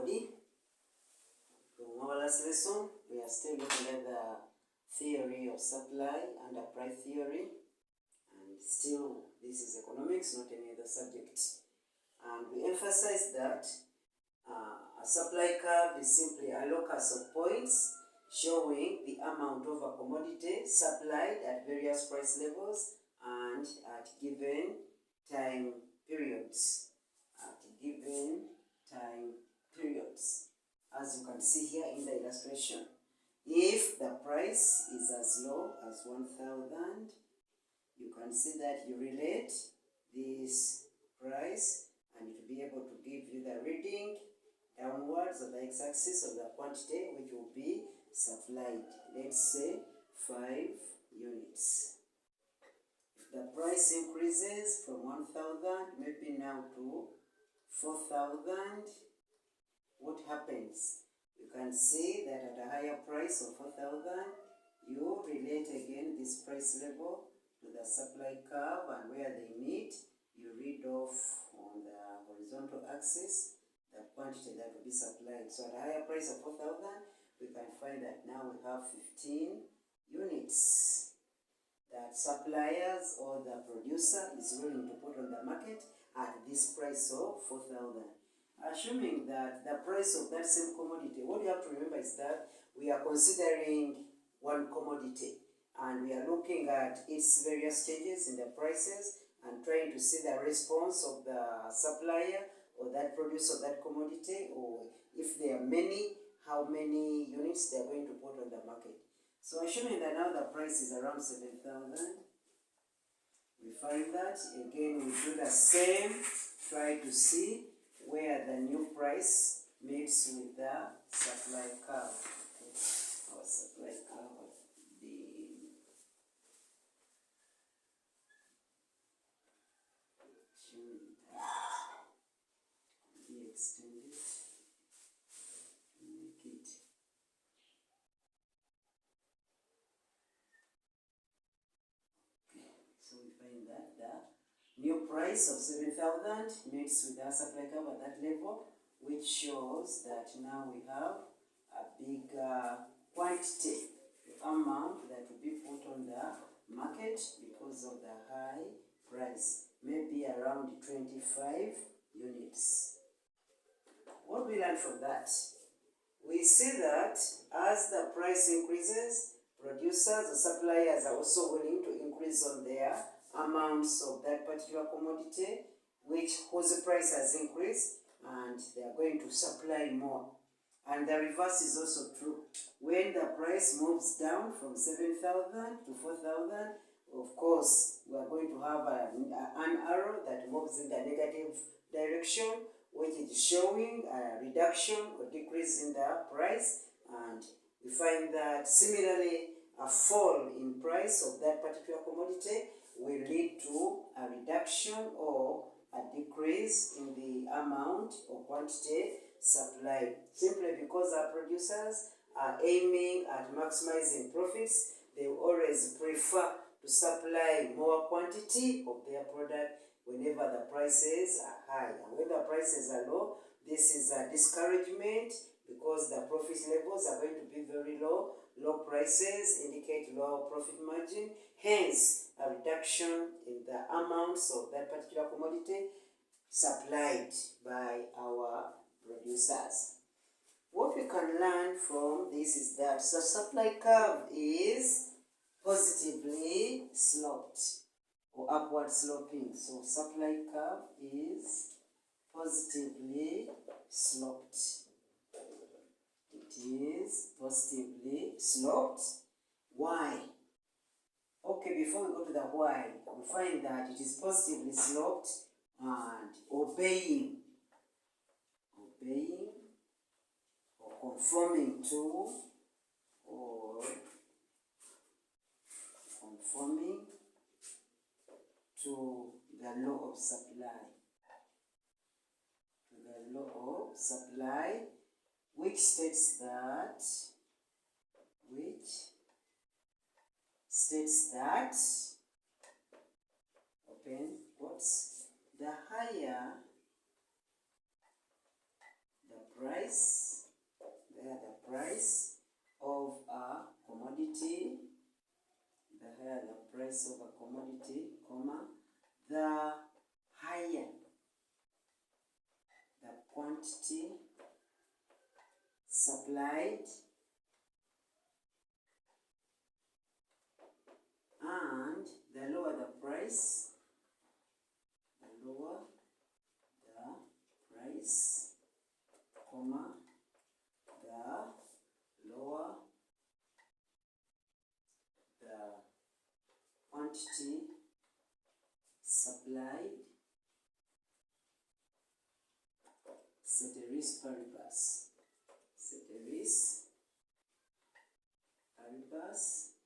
everybody. From our last lesson, we are still looking at the theory of supply under price theory, and still this is economics, not any other subject. And we emphasize that a supply curve is simply a locus of points showing the amount of a commodity supplied at various price levels and at given time periods. As you can see here in the illustration, if the price is as low as 1,000, you can see that you relate this price and it will be able to give you the reading downwards of the x-axis of the quantity which will be supplied. Let's say 5 units. If the price increases from 1,000 maybe now to 4,000, what happens? You can see that at a higher price of 4,000, you relate again this price level to the supply curve, and where they meet, you read off on the horizontal axis the quantity that will be supplied. So at a higher price of 4,000, we can find that now we have 15 units that suppliers or the producer is willing to put on the market at this price of 4,000. Assuming that the price of that same commodity, what you have to remember is that we are considering one commodity and we are looking at its various changes in the prices and trying to see the response of the supplier or that producer of that commodity, or if there are many, how many units they are going to put on the market. So assuming that now the price is around 7,000, we find that again we do the same, try to see where the new price meets with the supply curve. Okay. Our supply curve of the be extended to make it okay. So we find that the new price of 7,000 meets with our supply curve at that level, which shows that now we have a big quantity, amount that will be put on the market because of the high price, maybe around 25 units. What we learn from that? We see that as the price increases, producers or suppliers are also willing to increase on their amounts of that particular commodity whose price has increased, and they are going to supply more. And the reverse is also true. When the price moves down from 7,000 to 4,000, of course, we are going to have an arrow that moves in the negative direction, which is showing a reduction or decrease in the price. And we find that similarly, a fall in price of that particular commodity will lead to a reduction or a decrease in the amount or quantity supplied, simply because our producers are aiming at maximizing profits. They always prefer to supply more quantity of their product whenever the prices are high. And when the prices are low, this is a discouragement because the profit levels are going to be very low. Low prices indicate low profit margin, hence a reduction in the amounts of that particular commodity supplied by our producers. What we can learn from this is that the supply curve is positively sloped or upward sloping. So supply curve is positively sloped. It is positively sloped. Why? Okay, before we go to the why, we find that it is positively sloped and obeying or conforming to the law of supply. To the law of supply, which states that open quotes, the higher the price, the price of a commodity, the higher the price of a commodity, comma, the higher the quantity supplied and the lower the price, the lower the price, comma, the lower the quantity supplied, ceteris paribus, ceteris paribus,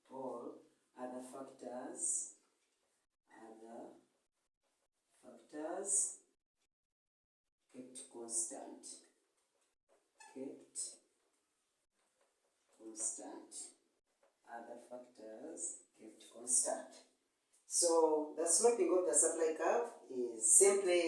or other factors kept constant, other factors kept constant. So the sloping of the supply curve is simply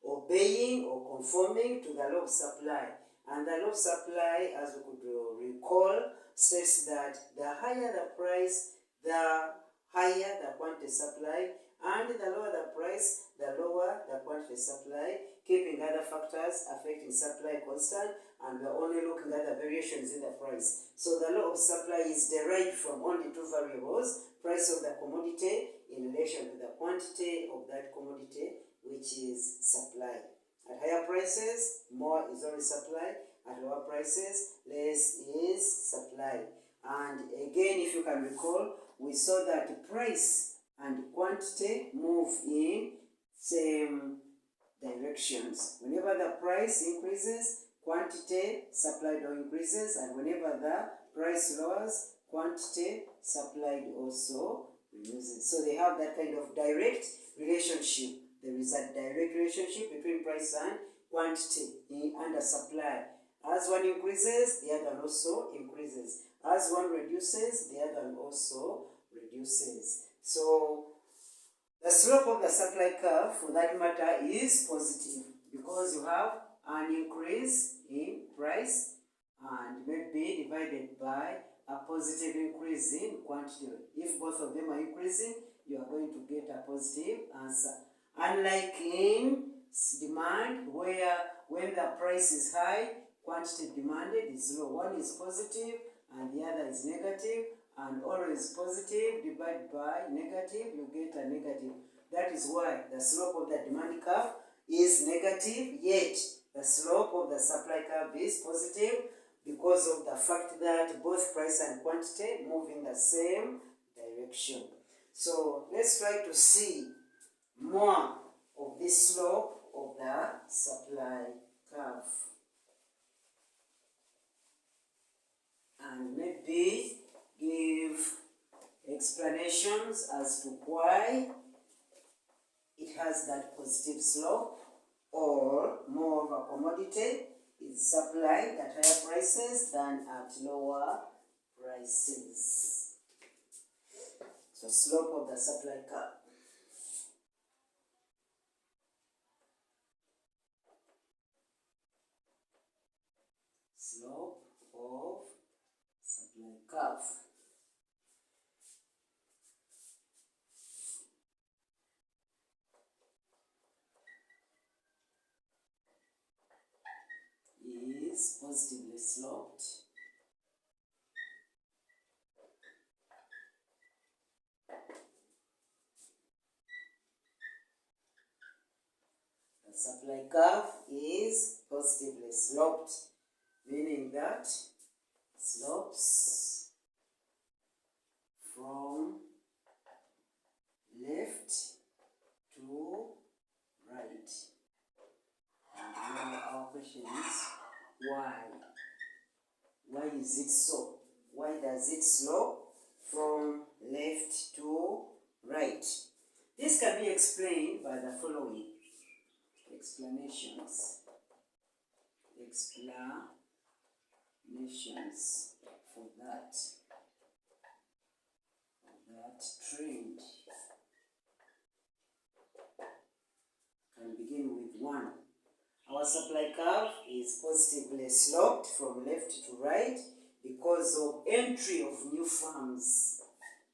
obeying or conforming to the law of supply. And the law of supply, as we could recall, states that the higher the price, the higher the quantity supplied, and the lower the price, the lower the quantity supplied, keeping other factors affecting supply constant, and we're only looking at the variations in the price. So the law of supply is derived from only two variables: price of the commodity in relation to the quantity of that commodity, which is supplied. At higher prices, more is always supplied. At lower prices, less is supplied. And again, if you can recall, we saw that price and quantity move in same directions. Whenever the price increases, quantity supplied also increases, and whenever the price lowers, quantity supplied also reduces. So they have that kind of direct relationship. There is a direct relationship between price and quantity under supply. As one increases, the other also increases. As one reduces, the other also reduces. So the slope of the supply curve, for that matter, is positive because you have an increase in price and may be divided by a positive increase in quantity. If both of them are increasing, you are going to get a positive answer. Unlike in demand, where when the price is high, quantity demanded is low. One is positive and the other is negative, and always positive divided by negative, you get a negative. That is why the slope of the demand curve is negative, yet the slope of the supply curve is positive because of the fact that both price and quantity move in the same direction. So let's try to see more of this slope of the supply curve. And maybe give explanations as to why it has that positive slope, or more of a commodity is supplied at higher prices than at lower prices. So slope of the supply curve. Slope of supply curve. Is positively sloped. The supply curve is positively sloped, meaning that slopes from left to right. And now our question is why? Why is it so? Why does it slope from left to right? This can be explained by the following explanations. Explanations for that trend. Can begin with one. Our supply curve is positively sloped from left to right because of entry of new firms.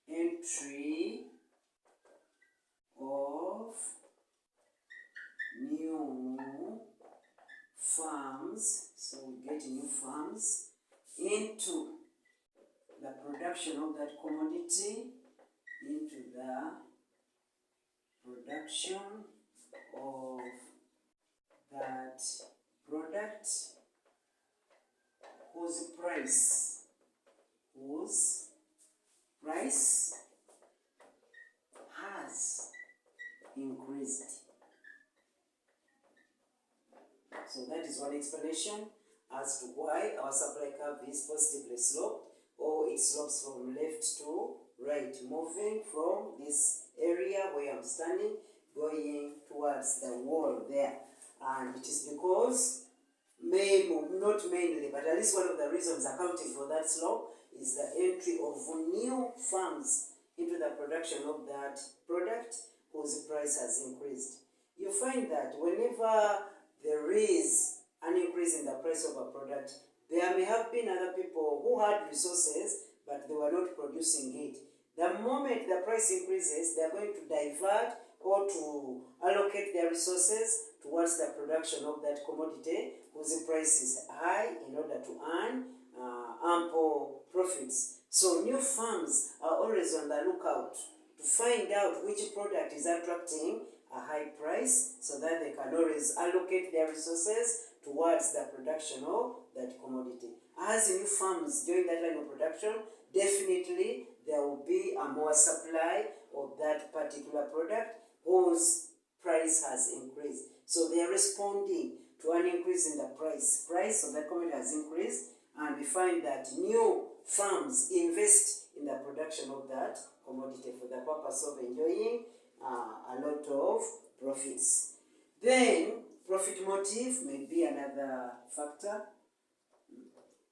Entry of new firms, so we get new firms into the production of that commodity, into the production of that product whose price has increased. So that is one explanation as to why our supply curve is positively sloped, or it slopes from left to right, moving from this area where I'm standing, going towards the wall there. And it is because, not mainly, but at least one of the reasons accounting for that slope is the entry of new firms into the production of that product whose price has increased. You find that whenever there is an increase in the price of a product, there may have been other people who had resources but they were not producing it. The moment the price increases, they are going to divert or to allocate their resources towards the production of that commodity whose price is high in order to earn ample profits. So new firms are always on the lookout to find out which product is attracting a high price so that they can always allocate their resources towards the production of that commodity. As new firms join that line of production, definitely there will be a more supply of that particular product whose price has increased. So they are responding to an increase in the price. Price of that commodity has increased, and we find that new firms invest in the production of that commodity for the purpose of enjoying a lot of profits. Then profit motive may be another factor.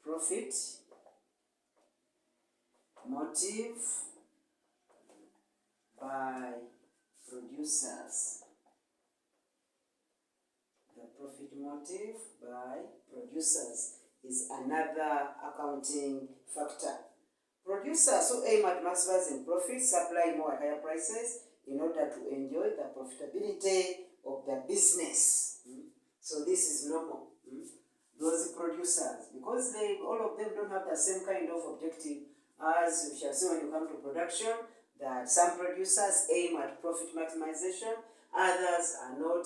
Profit motive by producers. The profit motive by producers is another accounting factor. Producers who aim at maximizing profits supply more at higher prices in order to enjoy the profitability of the business. So this is normal. Those producers, because all of them don't have the same kind of objective as we shall see when you come to production, that some producers aim at profit maximization, others are not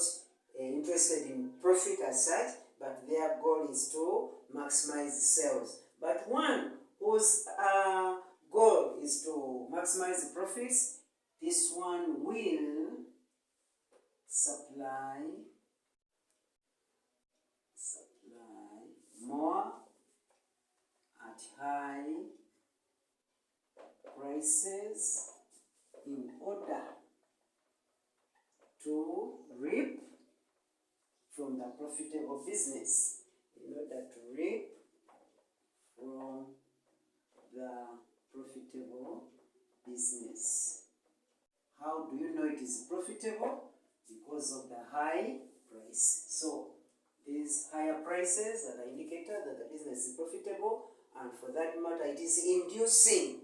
interested in profit as such, but their goal is to maximize sales. But one whose goal is to maximize profits, this one will supply more at high prices in order to reap from the profitable business. In order to reap from the profitable business. How do you know it is profitable? Because of the high price. So these higher prices are the indicator that the business is profitable, and for that matter, it is inducing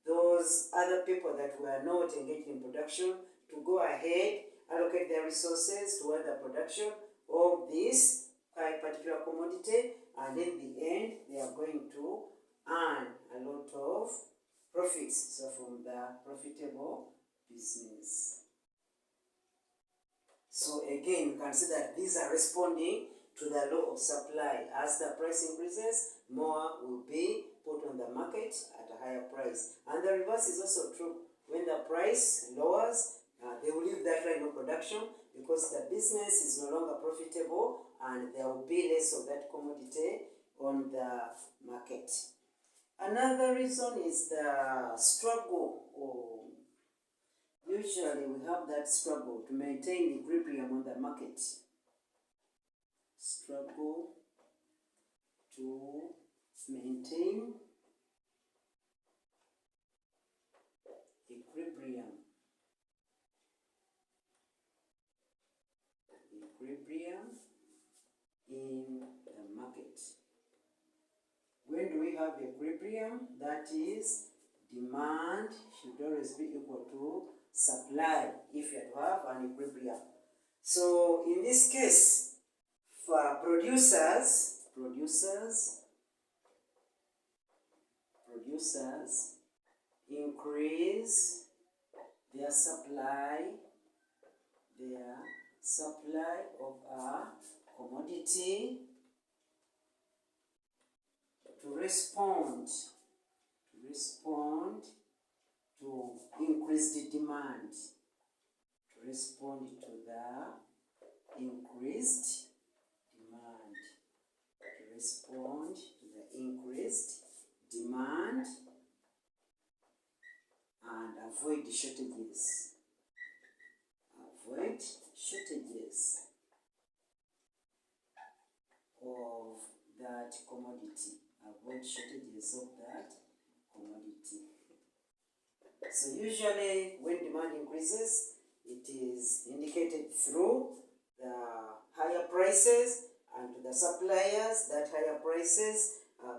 those other people that were not engaged in production to go ahead, allocate their resources toward the production of this particular commodity, and in the end, they are going to earn a lot of profits. So from the profitable business. So again, you can see that these are responding to the law of supply. As the price increases, more will be put on the market at a higher price. And the reverse is also true. When the price lowers, they will leave that line of production because the business is no longer profitable and there will be less of that commodity on the market. Another reason is the struggle, or usually we have that struggle to maintain equilibrium on the market. Struggle to maintain equilibrium. in the market. When do we have equilibrium? That is, demand should always be equal to supply if you have an equilibrium. So in this case, for producers increase their supply of a commodity to respond to increased demand, to respond to the increased demand, to respond to the increased demand and avoid shortages. Avoid shortages of that commodity. Avoid shortages of that commodity. So usually when demand increases, it is indicated through the higher prices, and to the suppliers, that higher prices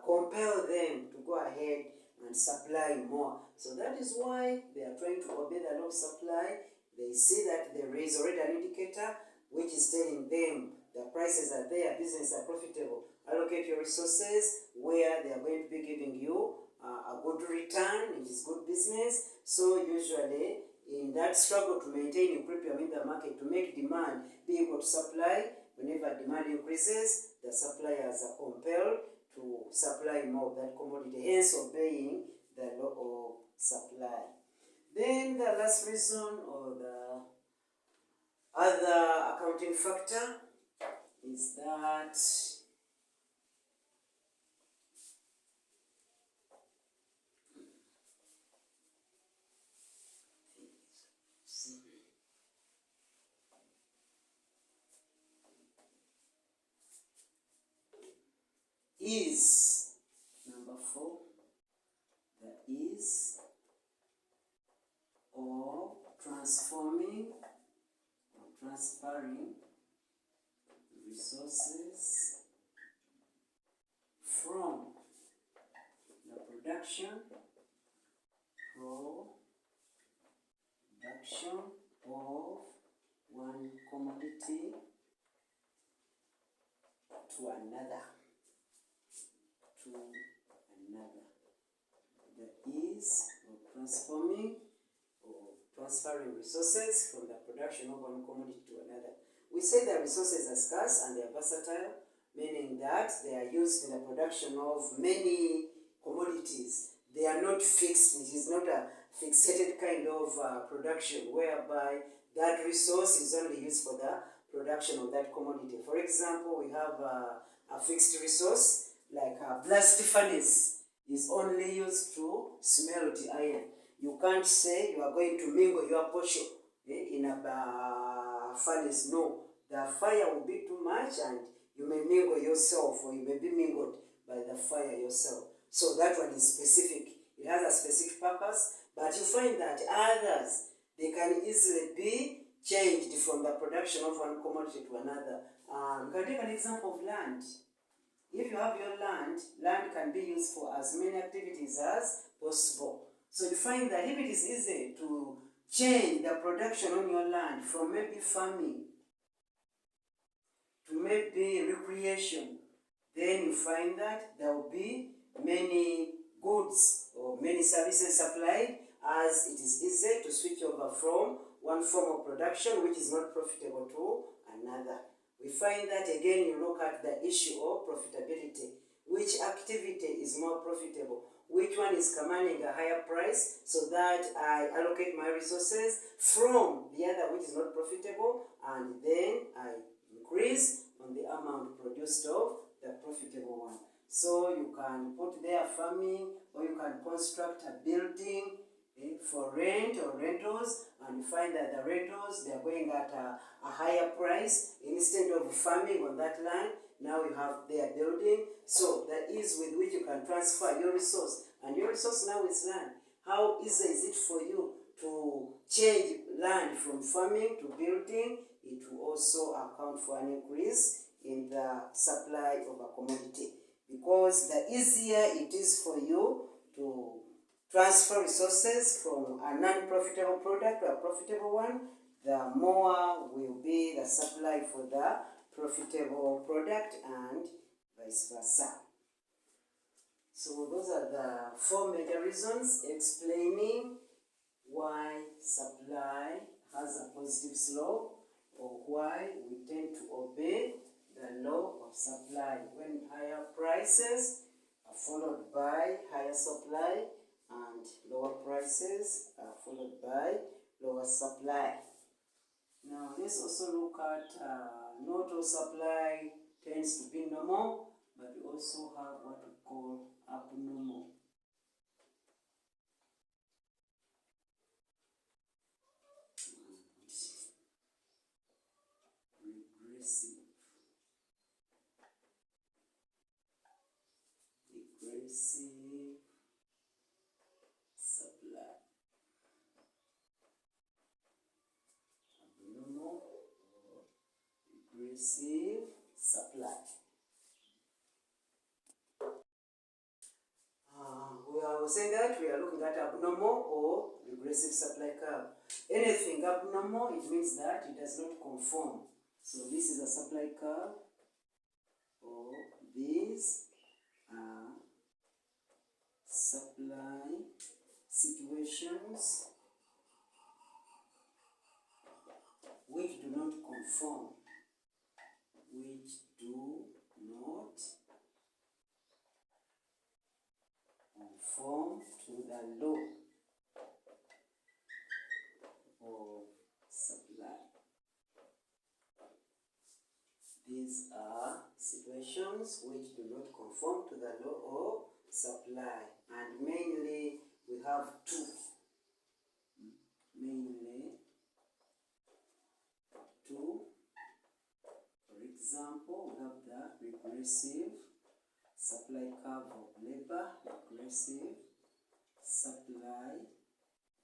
compel them to go ahead and supply more. So that is why they are trying to obey the law of supply. They see that there is already an indicator which is telling them the prices are there, business are profitable. Allocate your resources where they are going to be giving you a good return, it is good business. So usually in that struggle to maintain equilibrium in the market, to make demand be equal to supply, whenever demand increases, the suppliers are compelled to supply more of that commodity, hence obeying the law of supply. Then the last reason, or the other accounting factor, is that is number 4, the ease of transferring resources from the production of one commodity to another. The ease of transferring resources from the production of one commodity to another. We say that resources are scarce and they are versatile, meaning that they are used in the production of many commodities. They are not fixed. It is not a fixated kind of production whereby that resource is only used for the production of that commodity. For example, we have a fixed resource like a blast furnace is only used to smelt iron. You can't say you are going to mingle your portion in a furnace. No, the fire will be too much and you may mingle yourself, or you may be mingled by the fire yourself. So that one is specific. It has a specific purpose, but you find that others, they can easily be changed from the production of one commodity to another. You can take an example of land. If you have your land can be used for as many activities as possible. So you find that if it is easy to change the production on your land from maybe farming to maybe recreation, then you find that there will be many goods or many services supplied, as it is easy to switch over from one form of production which is not profitable to another. We find that again, you look at the issue of profitability. Which activity is more profitable? Which one is commanding a higher price so that I allocate my resources from the other which is not profitable, and then I increase on the amount produced of the profitable one. So you can put there farming, or you can construct a building for rent or rentals, and you find that the rentals, they are going at a higher price. Instead of farming on that land, now you have their building. So the ease with which you can transfer your resource, and your resource now is land. How easy is it for you to change land from farming to building? It will also account for an increase in in the supply of a commodity, because the easier it is for you to transfer resources from a non-profitable product to a profitable one, the more will be the supply for the profitable product and vice versa. So those are the 4 major reasons explaining why supply has a positive slope, or why we tend to obey the law of supply when higher prices are followed by higher supply and lower prices are followed by lower supply. Now let's also look at not all supply tends to be normal, but we also have what we call abnormal. Regressive supply. Abnormal or regressive supply. We are saying that we are looking at abnormal or regressive supply curve. Anything abnormal, it means that it does not conform. So this is a supply curve, or these are supply situations which do not conform, to the law of supply. These are situations which do not conform to the law of supply, and mainly we have two. For example, we have the regressive supply curve of labor, regressive supply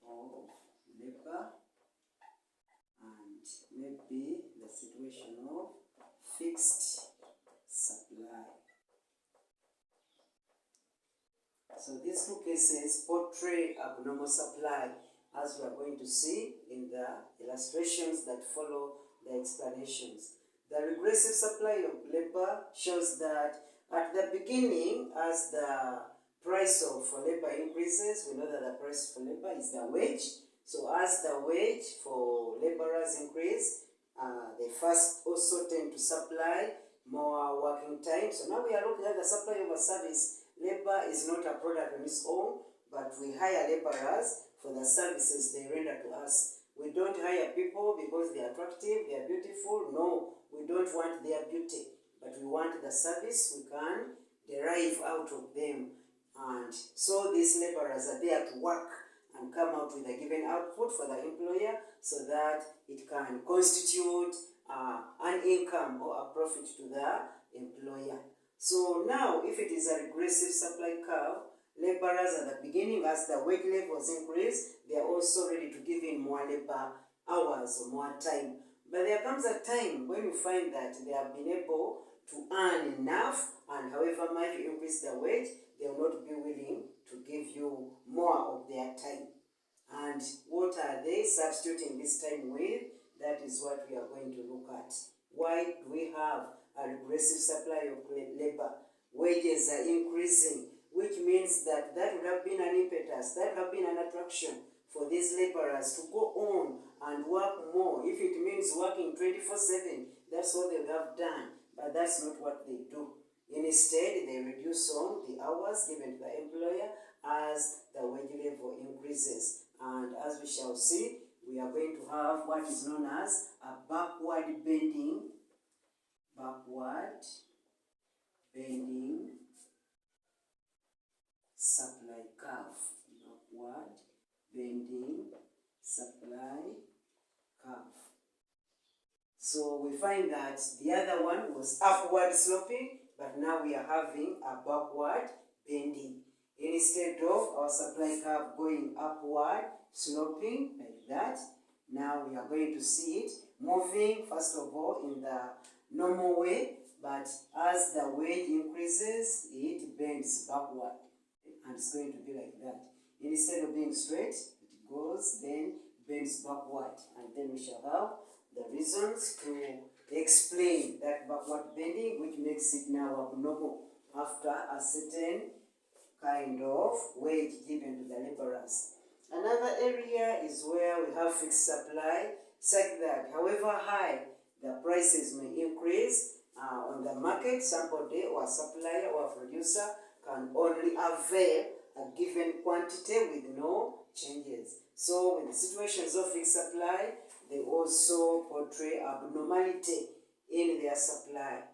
of labor, and maybe the situation of fixed supply. So these two cases portray abnormal supply, as we are going to see in the illustrations that follow the explanations. The regressive supply of labor shows that at the beginning, as the price of labor increases, we know that the price for labor is the wage. So as the wage for laborers increase, they first also tend to supply more working time. So now we are looking at the supply of a service. Labor is not a product on its own, but we hire laborers for the services they render to us. We don't hire people because they are attractive, they are beautiful. No, we don't want their beauty, but we want the service we can derive out of them. And so these laborers are there to work and come out with a given output for the employer, so that it can constitute an income or a profit to the employer. So now, if it is a regressive supply curve, laborers at the beginning, as the wage levels increase, they are also ready to give in more labor hours or more time. But there comes a time when you find that they have been able to earn enough, and however much you increase the wage, they will not be willing to give you more of their time. And what are they substituting this time with? That is what we are going to look at. Why do we have a regressive supply of labor? Wages are increasing, which means that would have been an impetus, that would have been an attraction for these laborers to go on and work more. If it means working 24/7, that's what they would have done, but that's not what they do. Instead, they reduce on the hours given to the employer as the wage level increases. And as we shall see, we are going to have what is known as a backward bending supply curve. Backward bending supply curve. So we find that the other one was upward sloping, but now we are having a backward bending. Instead of our supply curve going upward sloping like that, now we are going to see it moving, first of all, in the normal way, but as the wage increases, it bends backward, and it's going to be like that. Instead of being straight, it goes, then bends backward, and then we shall have the reasons to explain that backward bending, which makes it now abnormal after a certain kind of wage given to the laborers. Another area is where we have fixed supply, such that however high the prices may increase on the market, somebody or a supplier or a producer can only avail a given quantity with no changes. So in the situations of fixed supply, they also portray abnormality in their supply.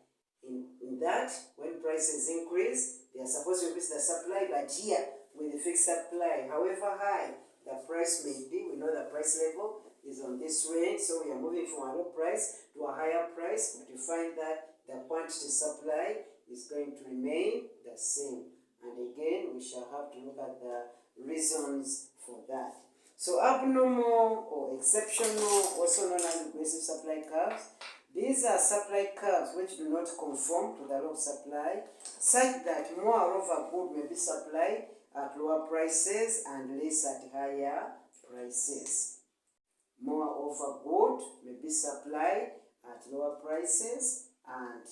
In that, when prices increase, they are supposed to increase the supply, but here, with the fixed supply, however high the price may be, we know the price level is on this range, so we are moving from a low price to a higher price, but you find that the quantity supply is going to remain the same. And again, we shall have to look at the reasons for that. So abnormal or exceptional, also known as regressive supply curves, these are supply curves which do not conform to the law of supply, such that more of a good may be supplied at lower prices and less at higher prices. More of a good may be supplied at lower prices, and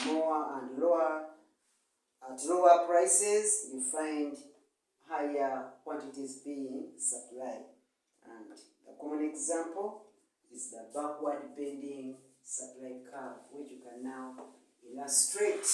more and lower at lower prices you find higher quantities being supplied. And the common example is the backward bending supply curve, which you can now illustrate.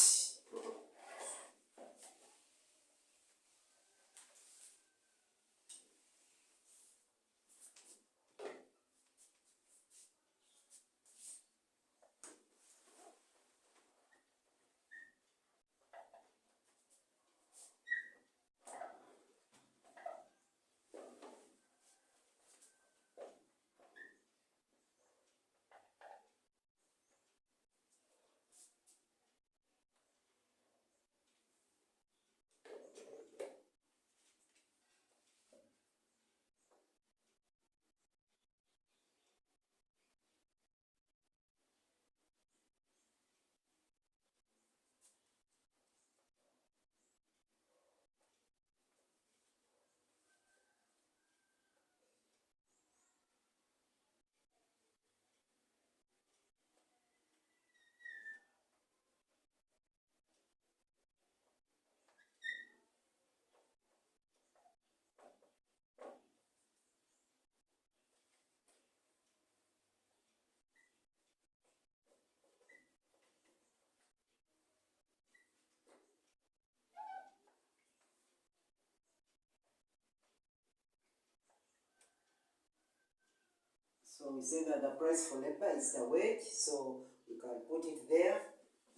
So we say that the price for labor is the wage, so we can put it there,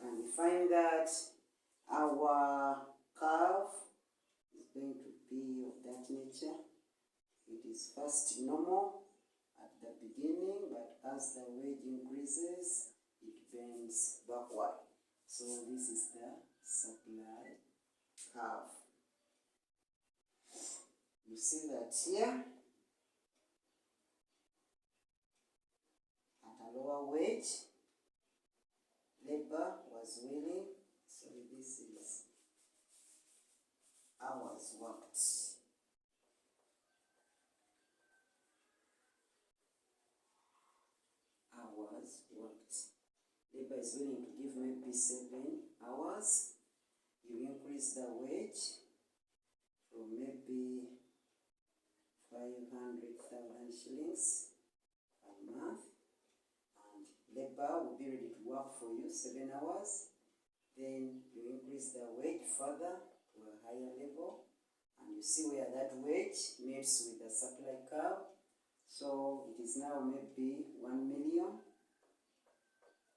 and we find that our curve is going to be of that nature. It is first normal at the beginning, but as the wage increases, it bends backward. So this is the supply curve. You see that here, at a lower wage, labor was willing, so this is hours worked. Hours worked. Labor is willing to give maybe 7 hours. You increase the wage from maybe 500,000 shillings per month, and labor will be ready to work for you 7 hours. Then you increase the wage further to a higher level, and you see where that wage meets with the supply curve. So it is now maybe 1 million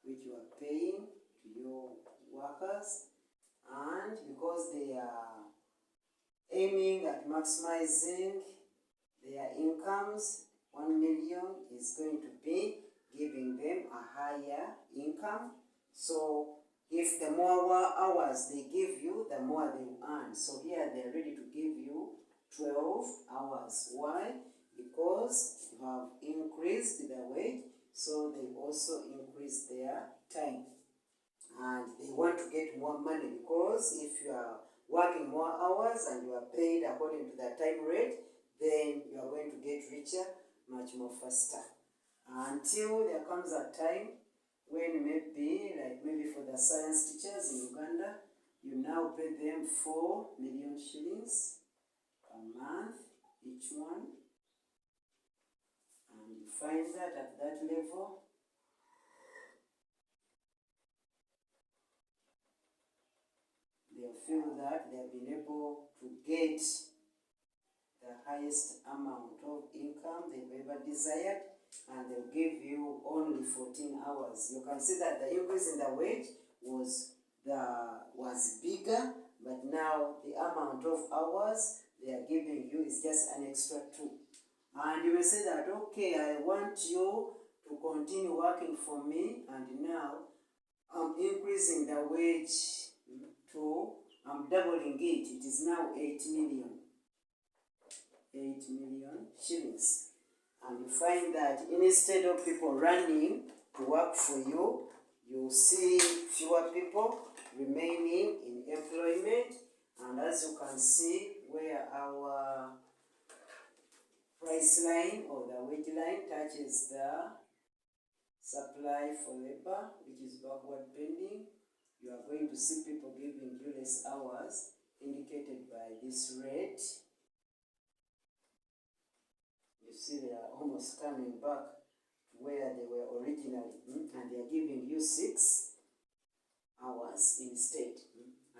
which you are paying to your workers, and because they are aiming at maximizing their incomes, 1 million is going to be giving them a higher income. So if the more hours they give you, the more they earn. So here they are ready to give you 12 hours. Why? Because you have increased the wage, so they also increase their time. and they want to get more money, because if you are working more hours and you are paid according to the time rate, then you are going to get richer much more faster. Until there comes a time when maybe for the science teachers in Uganda, you now pay them 4 million shillings a month, each one, and you find that at that level, they'll feel that they have been able to get the highest amount of income they've ever desired, and they'll give you only 14 hours. You can see that the increase in the wage was bigger, but now the amount of hours they are giving you is just an extra 2. And you will say that, okay, I want you to continue working for me, and now I'm increasing the wage to, I'm doubling it. It is now 8 million. 8 million shillings. And you find that instead of people running to work for you, you see fewer people remaining in employment. And as you can see, where our price line or the wage line touches the supply for labor, which is backward bending, you are going to see people giving you less hours, indicated by this red. You see they are almost coming back to where they were originally, and they are giving you 6 hours instead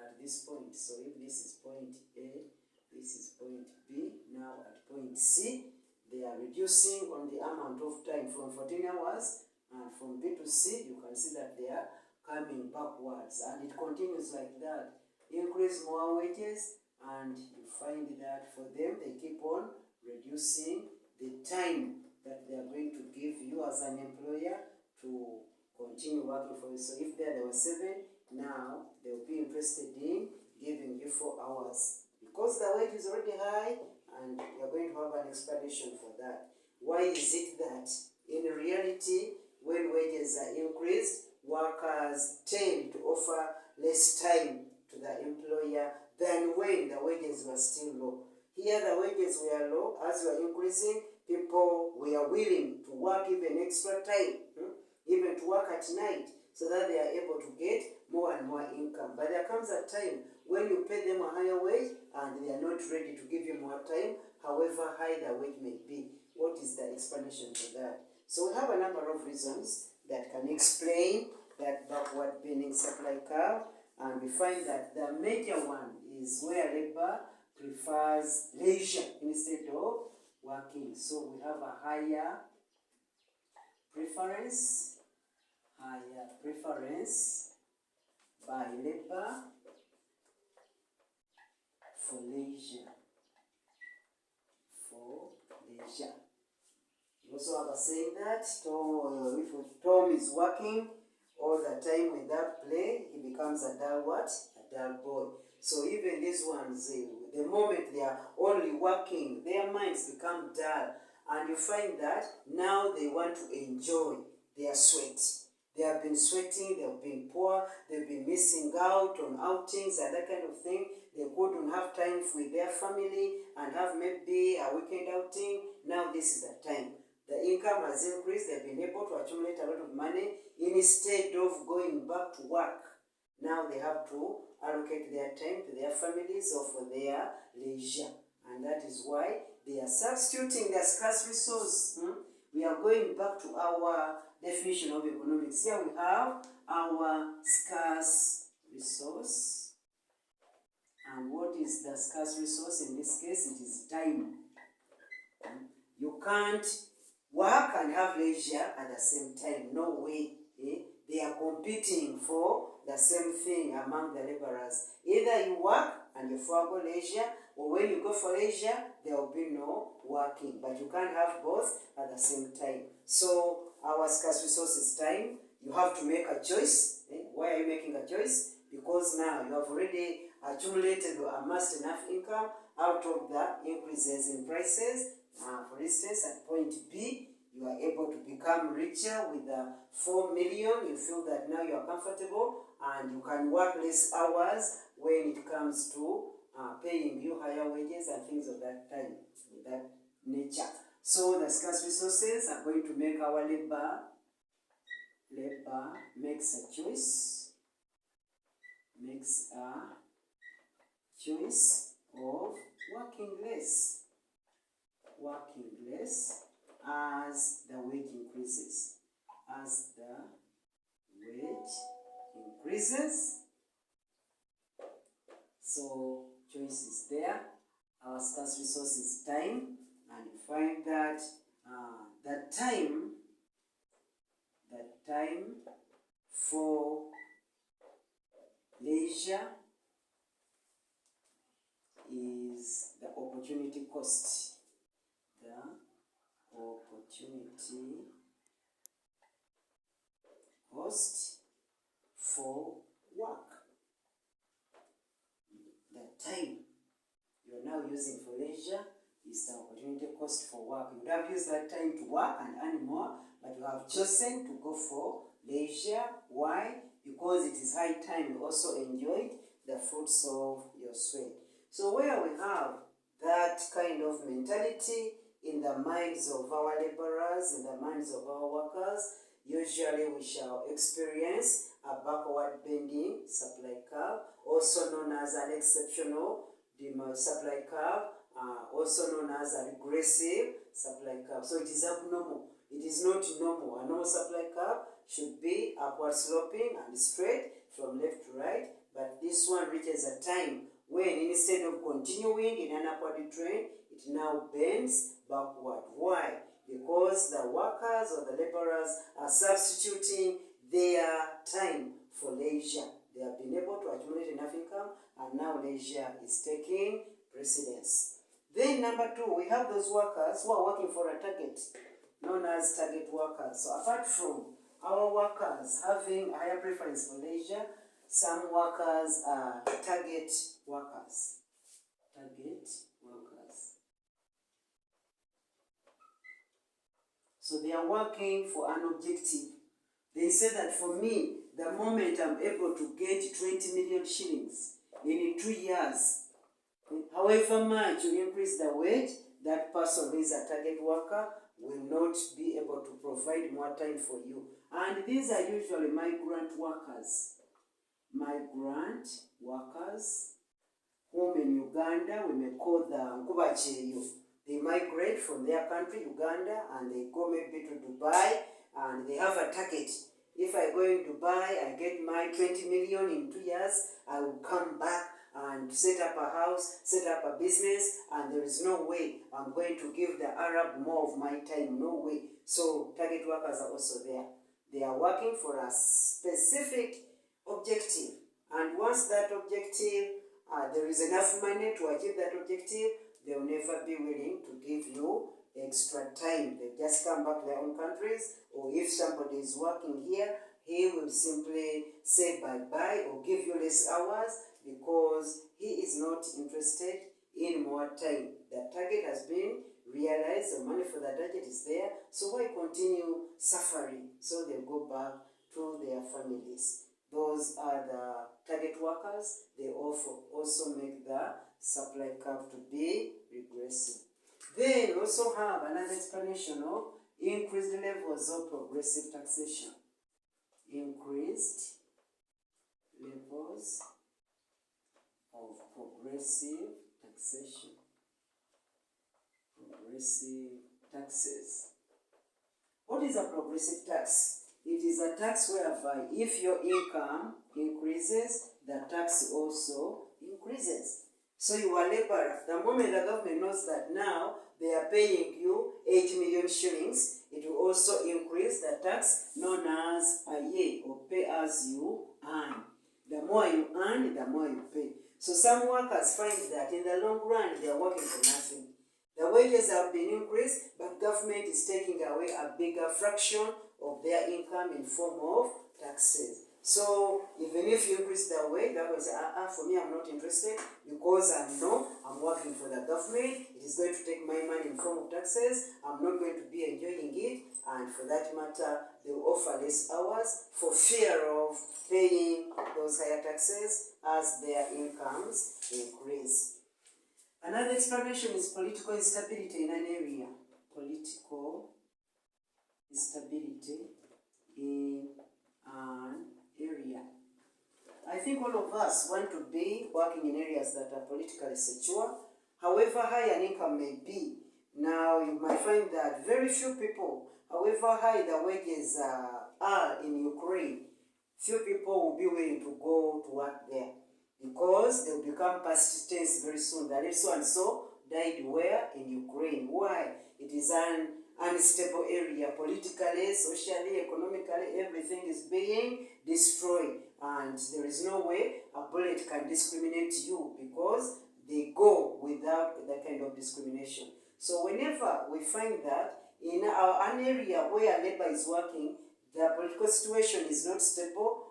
at this point. So if this is point A, this is point B, now at point C, they are reducing on the amount of time from 14 hours, and from B to C, you can see that they are coming backwards, and it continues like that. Increase more wages, and you find that for them, they keep on reducing the time that they are going to give you as an employer to continue working for you. So if there were 7, now they will be interested in giving you 4 hours. Because the wage is already high, and you are going to have an explanation for that. Why is it that in reality, when wages are increased, workers tend to offer less time to the employer than when the wages were still low? Here the wages were low. As we are increasing, people were willing to work even extra time, even to work at night, so that they are able to get more and more income. But there comes a time when you pay them a higher wage and they are not ready to give you more time, however high the wage may be. What is the explanation for that? So we have a number of reasons that can explain that backward bending supply curve, and we find that the major one is where labor prefers leisure instead of working. So we have a higher preference by labor for leisure. You also have a saying that if Tom is working all the time without play, he becomes a dull what? A dull boy. So even these ones, the moment they are only working, their minds become dull. And you find that now they want to enjoy their sweat. They have been sweating, they have been poor, they've been missing out on outings and that kind of thing. They couldn't have time with their family and have maybe a weekend outing. Now this is the time. The income has increased, they've been able to accumulate a lot of money. Instead of going back to work, now they have to allocate their time to their families or for their leisure. And that is why they are substituting their scarce resource. We are going back to our definition of economics. Here we have our scarce resource. And what is the scarce resource? In this case, it is time. You can't work and have leisure at the same time. No way. They are competing for the same thing among the laborers. Either you work and you forgo leisure, or when you go for leisure, there will be no working. But you can't have both at the same time. So our scarce resource is time. You have to make a choice. Why are you making a choice? Because now you have already accumulated or amassed enough income out of the increases in prices. For instance, at point B, You are able to become richer with 4 million. You feel that now you are comfortable and you can work less hours when it comes to paying you higher wages and things of that time, that nature. So the scarce resources are going to make our labor makes a choice of working less as the wage increases. As the wage increases, so choice is there. Our scarce resource is time, and you find that the time for leisure is the opportunity cost. The opportunity cost for work. The time you are now using for leisure is the opportunity cost for work. You would have used that time to work and earn more, but you have chosen to go for leisure. Why? Because it is high time you also enjoyed the fruits of your sweat. So where we have that kind of mentality in the minds of our laborers, in the minds of our workers, usually we shall experience a backward bending supply curve, also known as an exceptional demand supply curve, also known as a regressive supply curve. So it is abnormal. It is not normal. A normal supply curve should be upward sloping and straight from left to right, but this one reaches a time when instead of continuing in an upward trend, it now bends backward. Why? Because the workers or the laborers are substituting their time for leisure. They have been able to accumulate enough income, and now leisure is taking precedence. Then number two, we have those workers who are working for a target, known as target workers. So apart from our workers having a higher preference for leisure, some workers are target workers. Target workers. So they are working for an objective. They say that for me, the moment I'm able to get 20 million shillings in 2 years, however much you increase the wage, that person who is a target worker will not be able to provide more time for you. And these are usually migrant workers. Migrant workers, whom in Uganda we may call the Nkubacheyo. They migrate from their country, Uganda, and they go maybe to Dubai, and they have a target. If I go in Dubai, I get my 20 million in 2 years, I will come back and set up a house, set up a business, and there is no way I'm going to give the Arab more of my time, no way. So target workers are also there. They are working for a specific objective, and once that objective, there is enough money to achieve that objective, they will never be willing to give you extra time. They just come back to their own countries, or if somebody is working here, he will simply say bye-bye or give you less hours because he is not interested in more time. The target has been realized, the money for the target is there, so why continue suffering? So they'll go back to their families. Those are the target workers. They also make the supply curve to be regressive. Then we also have another explanation of increased levels of progressive taxation. Increased levels of progressive taxation. Progressive taxes. What is a progressive tax? It is a tax whereby if your income increases, the tax also increases. So you are laborer. The moment the government knows that now they are paying you 8 million shillings, it will also increase the tax known as paye, or pay as you earn. The more you earn, the more you pay. So some workers find that in the long run, they are working for nothing. The wages have been increased, but government is taking away a bigger fraction of their income in form of taxes. So even if you increase the wage, that was for me, I'm not interested, because I know I'm working for the government. It is going to take my money in form of taxes. I'm not going to be enjoying it, and for that matter, they will offer less hours for fear of paying those higher taxes as their incomes increase. Another explanation is political instability in an area. Political instability in an area. I think all of us want to be working in areas that are politically secure, however high an income may be. Now, you might find that very few people, however high the wages are in Ukraine, few people will be willing to go to work there, because they will become past tense very soon. That is so and so died where? In Ukraine. Why? It is an unstable area politically, socially, economically. Everything is being destroyed, and there is no way a bullet can discriminate you, because they go without that kind of discrimination. So whenever we find that in an area where labor is working, the political situation is not stable,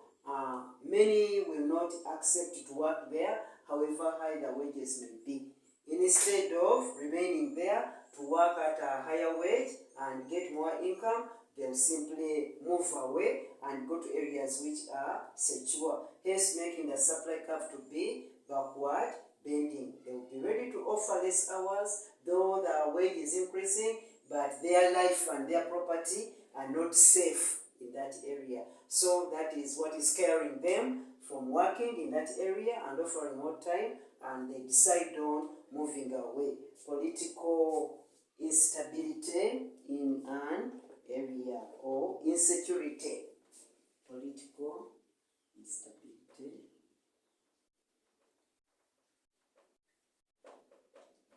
many will not accept to work there, however high the wages may be. Instead of remaining there to work at a higher wage and get more income, they'll simply move away and go to areas which are secure, hence making the supply curve to be backward bending. They will be ready to offer less hours, though the wage is increasing, but their life and their property are not safe in that area. So that is what is scaring them from working in that area and offering more time, and they decide on moving away. Political instability in an area, or insecurity. Political instability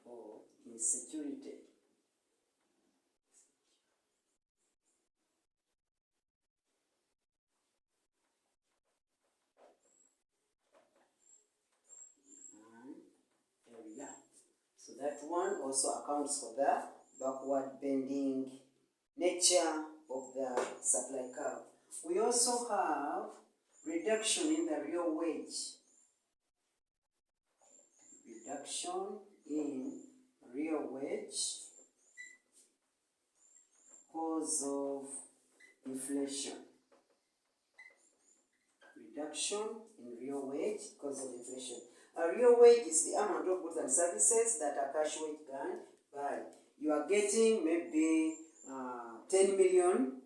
or insecurity. Area. So that one also accounts for the backward bending nature of the supply curve. We also have reduction in the real wage. Reduction in real wage because of inflation. Reduction in real wage because of inflation. A real wage is the amount of goods and services that a cash wage can buy. You are getting maybe 10 million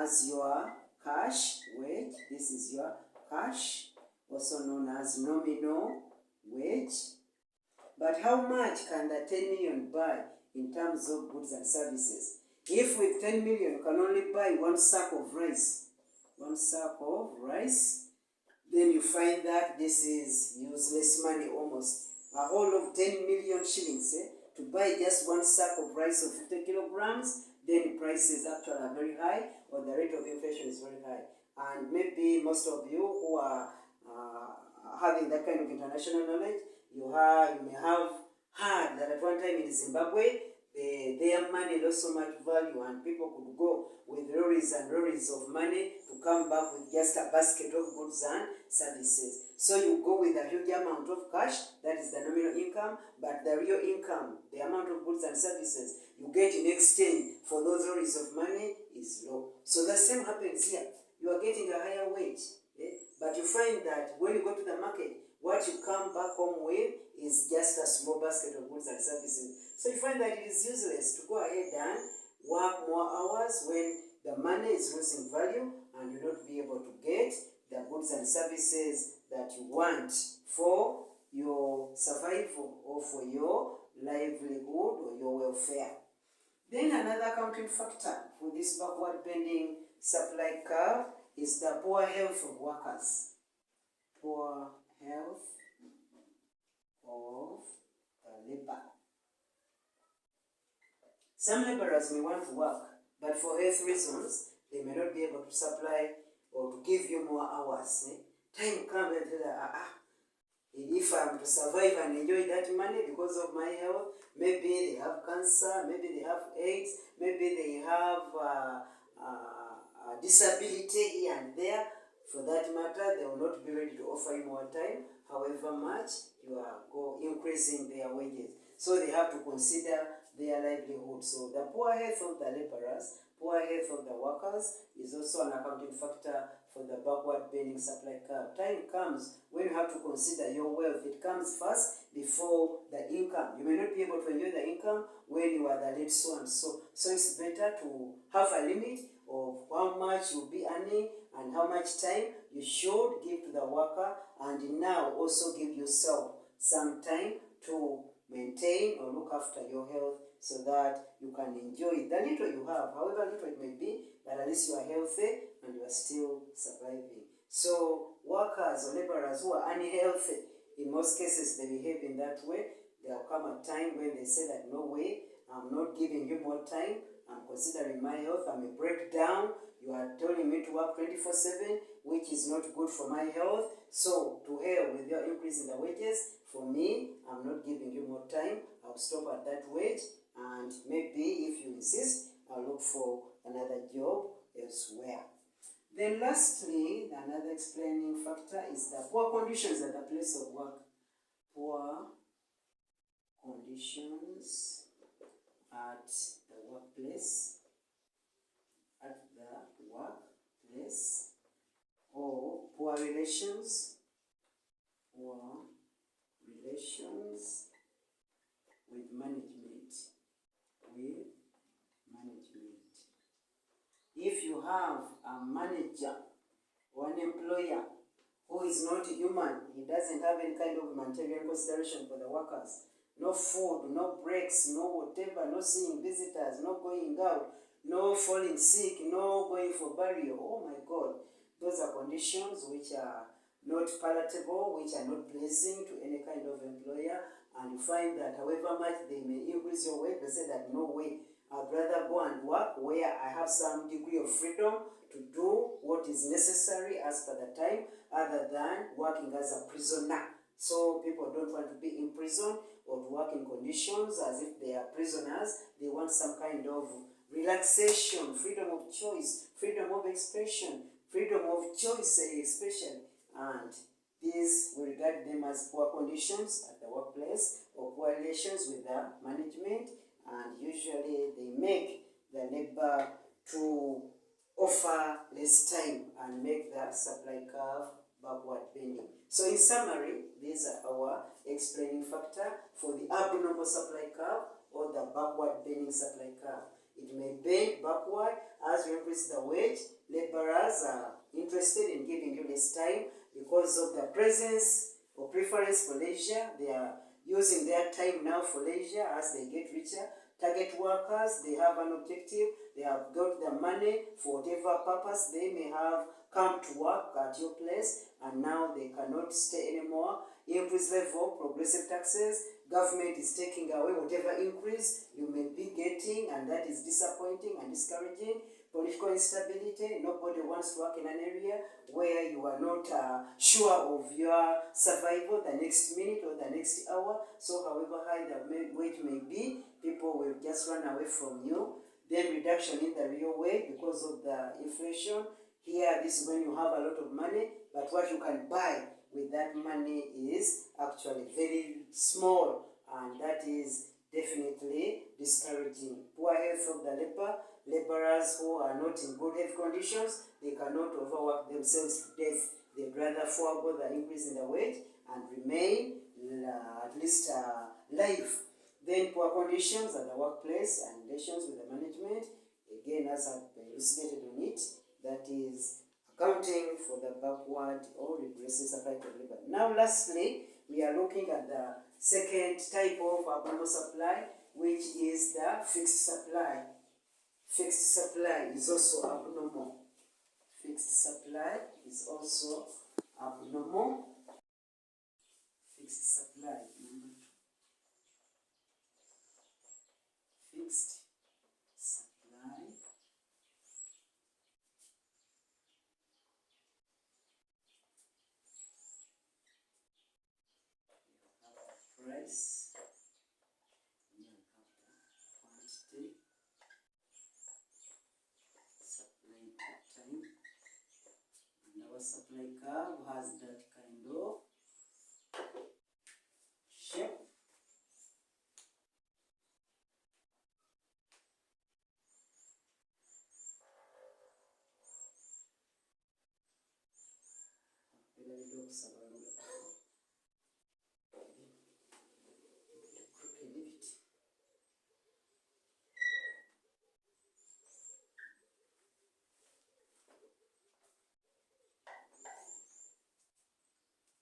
as your cash wage. This is your cash, also known as nominal wage. But how much can the 10 million buy in terms of goods and services? If with 10 million you can only buy one sack of rice, then you find that this is useless money almost. A whole of 10 million shillings to buy just one sack of rice of 50 kilograms, then the prices actually are very high, or the rate of inflation is very high. And maybe most of you who are having that kind of international knowledge, you may have heard that at one time in Zimbabwe, their money lost so much value, and people could go with lorries and lorries of money to come back with just a basket of goods and services. So you go with a huge amount of cash, that is the nominal income, but the real income, the amount of goods and services you get in exchange for those lorries of money is low. So the same happens here. You are getting a higher wage, but you find that when you go to the market, what you come back home with is just a small basket of goods and services. So you find that it is useless to go ahead and work more hours when the money is losing value and you not be able to get the goods and services that you want for your survival or for your livelihood or your welfare. Then another accounting factor for this backward bending supply curve is the poor health of workers. Poor health of the labor. Some laborers may want to work, but for health reasons, they may not be able to supply or to give you more hours. Time comes and tell them, if I'm to survive and enjoy that money because of my health, maybe they have cancer, maybe they have AIDS, maybe they have disability here and there. For that matter, they will not be ready to offer you more time, however much you are increasing their wages. So they have to consider their livelihood. So the poor health of the laborers, poor health of the workers is also an accounting factor for the backward bending supply curve. Time comes when you have to consider your wealth. It comes first before the income. You may not be able to enjoy the income when you are the late so and so. So it's better to have a limit of how much you'll be earning and how much time you should give to the worker, and now also give yourself some time to maintain or look after your health so that you can enjoy the little you have, however little it may be, but at least you are healthy and you are still surviving. So workers or laborers who are unhealthy, in most cases they behave in that way. There will come a time when they say that no way, I'm not giving you more time, I'm considering my health, I may break down, you are telling me to work 24/7, which is not good for my health. So to hell with your increase in the wages. For me, I'm not giving you more time, I'll stop at that wage, and maybe if you insist, I'll look for another job elsewhere. Then lastly, another explaining factor is the poor conditions at the place of work. Poor conditions at the workplace, or poor relations with management. If you have a manager or an employer who is not human, he doesn't have any kind of humanitarian consideration for the workers, no food, no breaks, no whatever, no seeing visitors, no going out, no falling sick, no going for burial. Oh my God, those are conditions which are not palatable, which are not pleasing to any kind of employer. And you find that however much they may increase your wage, they say that no way, I'd rather go and work where I have some degree of freedom to do what is necessary as per the time, other than working as a prisoner. So people don't want to be in prison or to work in conditions as if they are prisoners. They want some kind of relaxation, freedom of choice, freedom of expression, freedom of choice especially. And these, we regard them as poor conditions at the workplace or poor relations with the management, and usually they make the labor to offer less time and make the supply curve backward bending. So in summary, these are our explaining factor for the abnormal supply curve or the backward bending supply curve. It may bend backward as you increase the wage. Laborers are interested in giving you less time because of the presence or preference for leisure. They are using their time now for leisure as they get richer. Target workers, they have an objective. They have got the money for whatever purpose they may have come to work at your place, and now they cannot stay anymore. Increase level, progressive taxes. Government is taking away whatever increase you may be getting, and that is disappointing and discouraging. Political instability. Nobody wants to work in an area where you are not sure of your survival the next minute or the next hour. So however high the wage may be, people will just run away from you. Then reduction in the real wage because of the inflation. Here, this is when you have a lot of money, but what you can buy with that money is actually very small, and that is definitely discouraging. Poor health of the laborers who are not in good health conditions, they cannot overwork themselves to death. They'd rather forego the increase in the wage and remain at least live. Then poor conditions at the workplace and relations with the management. Again, as I've elucidated on it, that is accounting for the backward or regressive supply of labor. Now lastly, we are looking at the second type of abnormal supply, which is the fixed supply. Fixed supply is also abnormal. Fixed supply is also abnormal. Fixed supply, number 2. Fixed supply. Price, you have the quantity, supply to time, and our our supply curve has that kind of shape.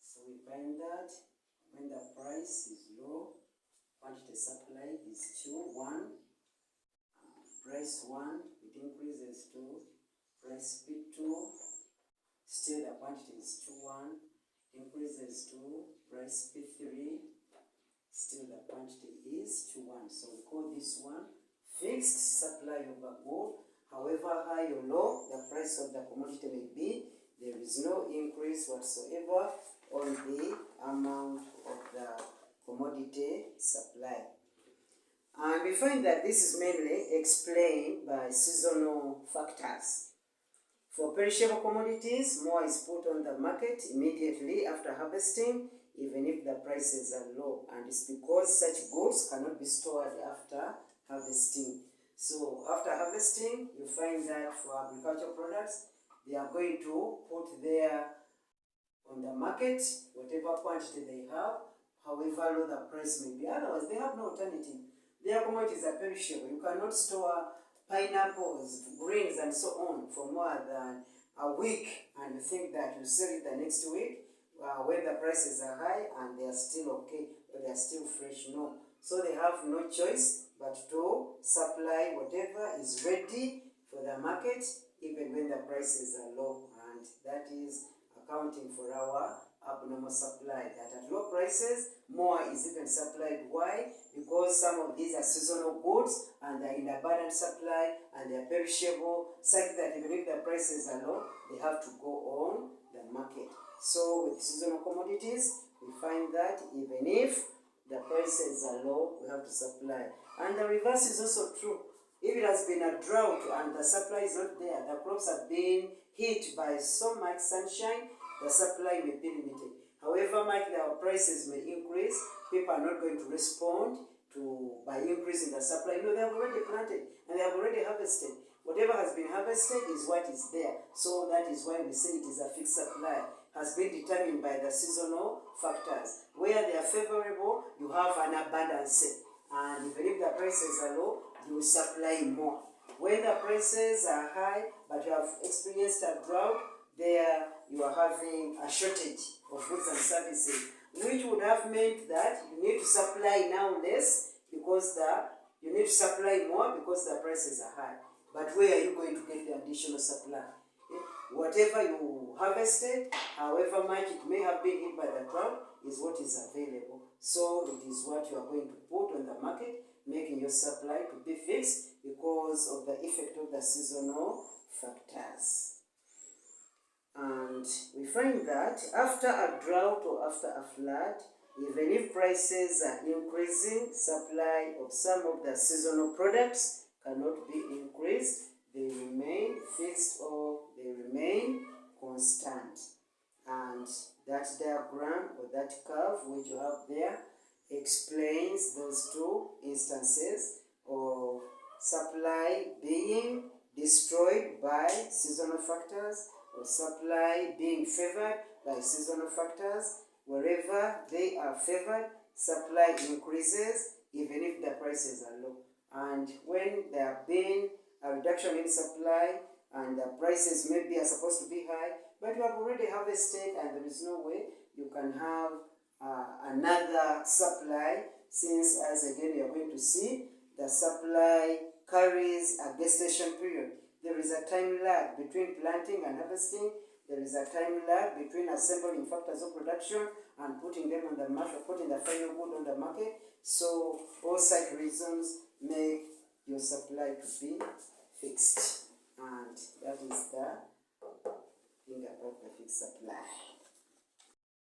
So we find that when the price is low, quantity supply is 2, 1, price 1, it increases to price P2, still the quantity is 2, 1, increases to price P3, still the quantity is 2, 1. So we call this one fixed supply of a good. However high or low the price of the commodity may be, there is no increase whatsoever on the amount of the commodity supply. And we find that this is mainly explained by seasonal factors. For perishable commodities, more is put on the market immediately after harvesting, even if the prices are low, and it's because such goods cannot be stored after harvesting. So after harvesting, you find that for agricultural products, they are going to put their on the market whatever quantity they have, however low the price may be. Otherwise, they have no alternative. Their commodities are perishable. You cannot store pineapples, greens, and so on for more than a week and you think that you sell it the next week when the prices are high and they are still okay, but they are still fresh. No. So they have no choice but to supply whatever is ready for the market even when the prices are low, and that is accounting for our abnormal supply, that at low prices more is even supplied. Why? Because some of these are seasonal goods and they're in abundant supply and they're perishable, such that even if the prices are low, they have to go on the market. So with seasonal commodities, we find that even if the prices are low, we have to supply. And the reverse is also true. If it has been a drought and the supply is not there, the crops have been hit by so much sunshine, the supply may be limited. However much the prices may increase, people are not going to respond to by increasing the supply. No, they have already planted and they have already harvested. Whatever has been harvested is what is there. So that is why we say it is a fixed supply. Has been determined by the seasonal factors. Where they are favorable, you have an abundance. And even if the prices are low, you will supply more. When the prices are high, but you have experienced a drought, there you are having a shortage of goods and services, which would have meant that you need to supply now less because you need to supply more because the prices are high. But where are you going to get the additional supply? Whatever you harvested, however much it may have been hit by the drought, is what is available. So it is what you are going to put on the market, making your supply to be fixed because of the effect of the seasonal factors. And we find that after a drought or after a flood, even if prices are increasing, supply of some of the seasonal products cannot be increased. They remain fixed or they remain constant. And that diagram or that curve which you have there explains those two instances of supply being destroyed by seasonal factors or supply being favored by seasonal factors. Wherever they are favored, supply increases even if the prices are low. And when there have been a reduction in supply and the prices maybe are supposed to be high, but you have already harvested and there is no way you can have another supply, since, as again you are going to see, the supply carries a gestation period. There is a time lag between planting and harvesting. There is a time lag between assembling factors of production and putting them on the market, putting the final good on the market. So all such reasons make your supply to be fixed. And that is the thing about the fixed supply.